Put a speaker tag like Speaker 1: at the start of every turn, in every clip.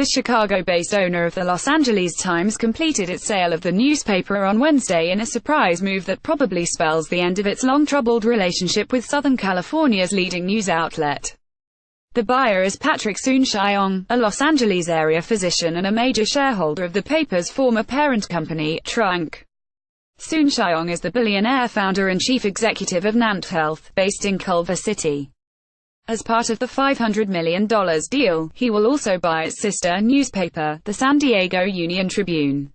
Speaker 1: The Chicago-based owner of the Los Angeles Times completed its sale of the newspaper on Wednesday in a surprise move that probably spells the end of its long-troubled relationship with Southern California's leading news outlet. The buyer is Patrick Soon-Shiong, a Los Angeles area physician and a major shareholder of the paper's former parent company, Trunk. Soon-Shiong is the billionaire founder and chief executive of Nant Health, based in Culver City. As part of the $500 million deal, he will also buy its sister newspaper, the San Diego Union-Tribune.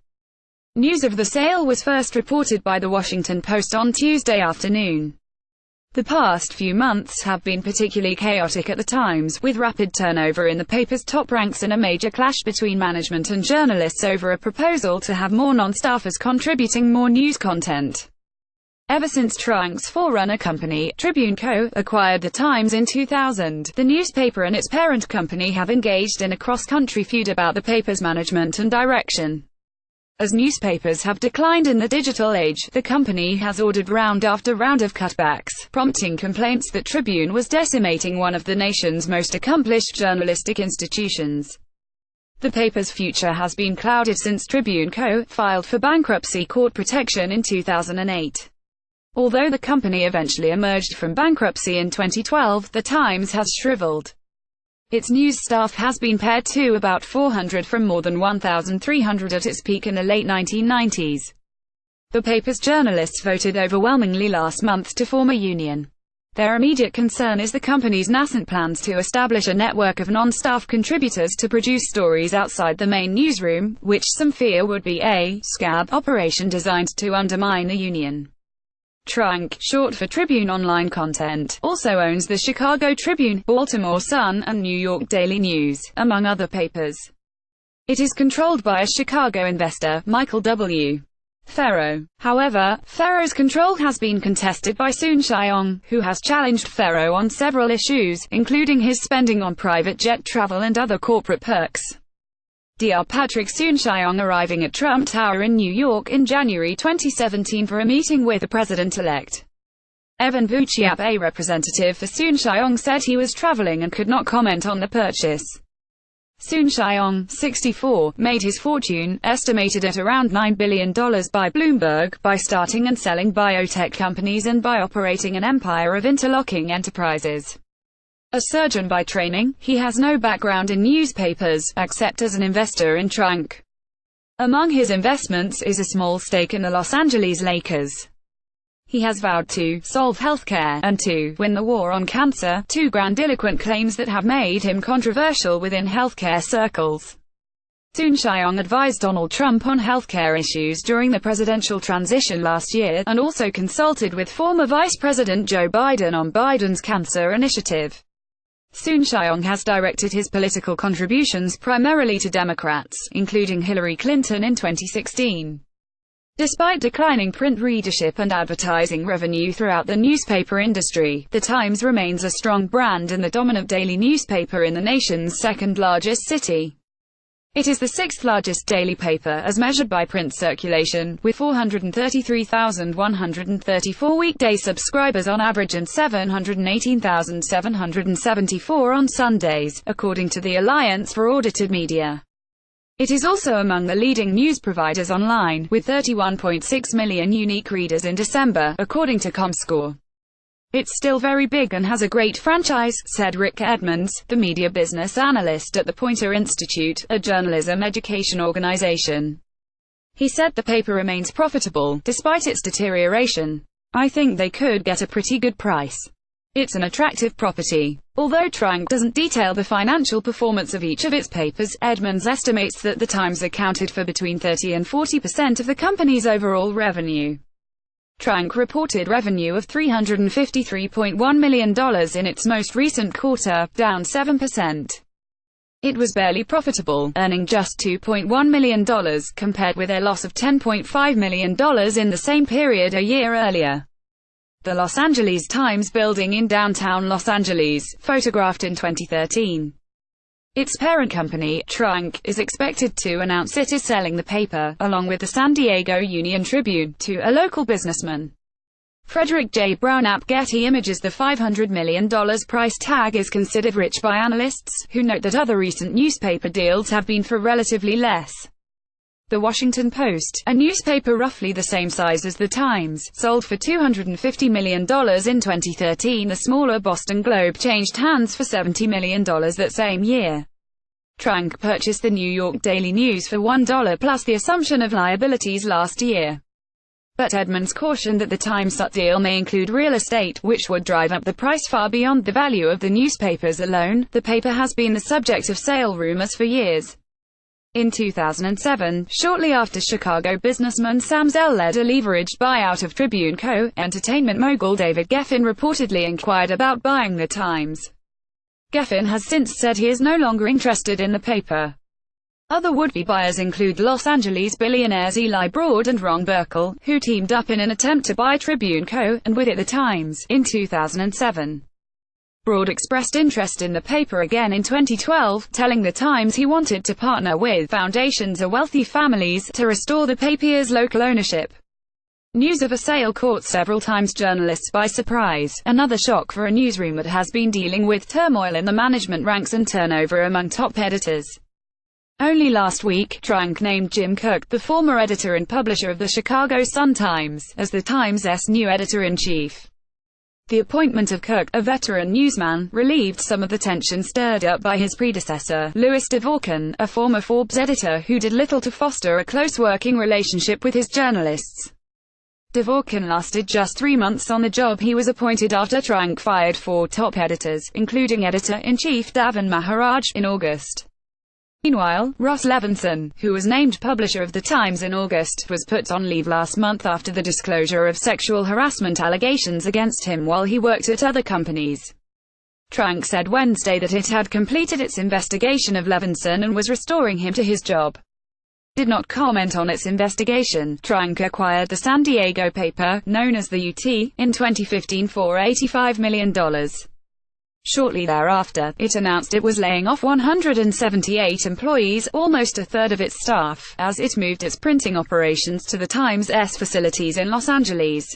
Speaker 1: News of the sale was first reported by the Washington Post on Tuesday afternoon. The past few months have been particularly chaotic at the Times, with rapid turnover in the paper's top ranks and a major clash between management and journalists over a proposal to have more non-staffers contributing more news content. Ever since Trunk's forerunner company, Tribune Co., acquired the Times in 2000, the newspaper and its parent company have engaged in a cross-country feud about the paper's management and direction. As newspapers have declined in the digital age, the company has ordered round after round of cutbacks, prompting complaints that Tribune was decimating one of the nation's most accomplished journalistic institutions. The paper's future has been clouded since Tribune Co. filed for bankruptcy court protection in 2008. Although the company eventually emerged from bankruptcy in 2012, the Times has shriveled. Its news staff has been pared to about 400 from more than 1,300 at its peak in the late 1990s. The paper's journalists voted overwhelmingly last month to form a union. Their immediate concern is the company's nascent plans to establish a network of non-staff contributors to produce stories outside the main newsroom, which some fear would be a scab operation designed to undermine the union. Trunk, short for Tribune Online Content, also owns the Chicago Tribune, Baltimore Sun, and New York Daily News, among other papers. It is controlled by a Chicago investor, Michael W. Ferro. However, Ferro's control has been contested by Soon-Shiong, who has challenged Ferro on several issues, including his spending on private jet travel and other corporate perks. Dr. Patrick Soon-Shiong arriving at Trump Tower in New York in January 2017 for a meeting with the president-elect. Evan Buchiap, a representative for Soon-Shiong, said he was traveling and could not comment on the purchase. Soon-Shiong, 64, made his fortune, estimated at around $9 billion by Bloomberg, by starting and selling biotech companies and by operating an empire of interlocking enterprises. A surgeon by training, he has no background in newspapers, except as an investor in Trunk. Among his investments is a small stake in the Los Angeles Lakers. He has vowed to solve healthcare and to win the war on cancer, two grandiloquent claims that have made him controversial within healthcare circles. Soon-Shiong advised Donald Trump on healthcare issues during the presidential transition last year, and also consulted with former Vice President Joe Biden on Biden's cancer initiative. Soon-Shiong has directed his political contributions primarily to Democrats, including Hillary Clinton in 2016. Despite declining print readership and advertising revenue throughout the newspaper industry, the Times remains a strong brand and the dominant daily newspaper in the nation's second-largest city. It is the sixth-largest daily paper as measured by print circulation, with 433,134 weekday subscribers on average and 718,774 on Sundays, according to the Alliance for Audited Media. It is also among the leading news providers online, with 31.6 million unique readers in December, according to ComScore. It's still very big and has a great franchise, said Rick Edmonds, the media business analyst at the Poynter Institute, a journalism education organization. He said the paper remains profitable, despite its deterioration. I think they could get a pretty good price. It's an attractive property. Although Trunk doesn't detail the financial performance of each of its papers, Edmonds estimates that the Times accounted for between 30 and 40% of the company's overall revenue. Trunk reported revenue of $353.1 million in its most recent quarter, down 7%. It was barely profitable, earning just $2.1 million, compared with a loss of $10.5 million in the same period a year earlier. The Los Angeles Times building in downtown Los Angeles, photographed in 2013. Its parent company, Trunk, is expected to announce it is selling the paper, along with the San Diego Union-Tribune, to a local businessman. Frederick J. Brown at Getty Images. The $500 million price tag is considered rich by analysts, who note that other recent newspaper deals have been for relatively less. The Washington Post, a newspaper roughly the same size as the Times, sold for $250 million in 2013. The smaller Boston Globe changed hands for $70 million that same year. Trank purchased the New York Daily News for $1 plus the assumption of liabilities last year. But Edmonds cautioned that the Times deal may include real estate, which would drive up the price far beyond the value of the newspapers alone. The paper has been the subject of sale rumors for years. In 2007, shortly after Chicago businessman Sam Zell led a leveraged buyout of Tribune Co., entertainment mogul David Geffen reportedly inquired about buying the Times. Geffen has since said he is no longer interested in the paper. Other would-be buyers include Los Angeles billionaires Eli Broad and Ron Burkle, who teamed up in an attempt to buy Tribune Co., and with it the Times, in 2007. Broad expressed interest in the paper again in 2012, telling the Times he wanted to partner with foundations or wealthy families to restore the paper's local ownership. News of a sale caught several Times journalists by surprise, another shock for a newsroom that has been dealing with turmoil in the management ranks and turnover among top editors. Only last week, Trank named Jim Cook, the former editor and publisher of the Chicago Sun-Times, as the Times' new editor-in-chief. The appointment of Cook, a veteran newsman, relieved some of the tension stirred up by his predecessor, Louis Dvorkin, a former Forbes editor who did little to foster a close working relationship with his journalists. Dvorkin lasted just 3 months on the job. He was appointed after Trank fired 4 top editors, including editor-in-chief Davin Maharaj, in August. Meanwhile, Ross Levinson, who was named publisher of The Times in August, was put on leave last month after the disclosure of sexual harassment allegations against him while he worked at other companies. Trank said Wednesday that it had completed its investigation of Levinson and was restoring him to his job. Did not comment on its investigation. Trank acquired the San Diego paper, known as the UT, in 2015 for $85 million. Shortly thereafter, it announced it was laying off 178 employees, almost a third of its staff, as it moved its printing operations to the Times' facilities in Los Angeles.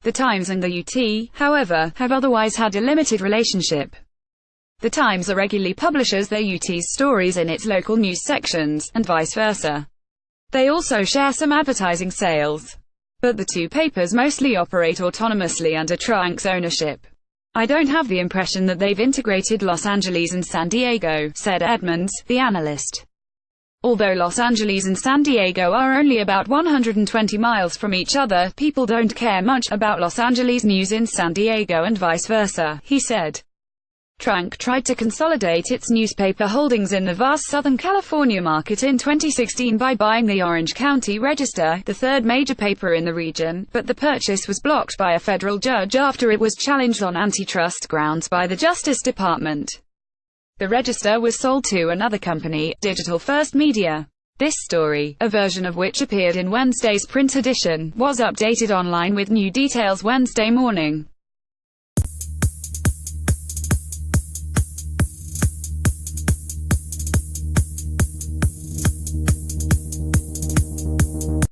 Speaker 1: The Times and the UT, however, have otherwise had a limited relationship. The Times regularly publishes their UT's stories in its local news sections, and vice versa. They also share some advertising sales. But the two papers mostly operate autonomously under Trank's ownership. I don't have the impression that they've integrated Los Angeles and San Diego, said Edmonds, the analyst. Although Los Angeles and San Diego are only about 120 miles from each other, people don't care much about Los Angeles news in San Diego and vice versa, he said. Trank tried to consolidate its newspaper holdings in the vast Southern California market in 2016 by buying the Orange County Register, the third major paper in the region, but the purchase was blocked by a federal judge after it was challenged on antitrust grounds by the Justice Department. The Register was sold to another company, Digital First Media. This story, a version of which appeared in Wednesday's print edition, was updated online with new details Wednesday morning.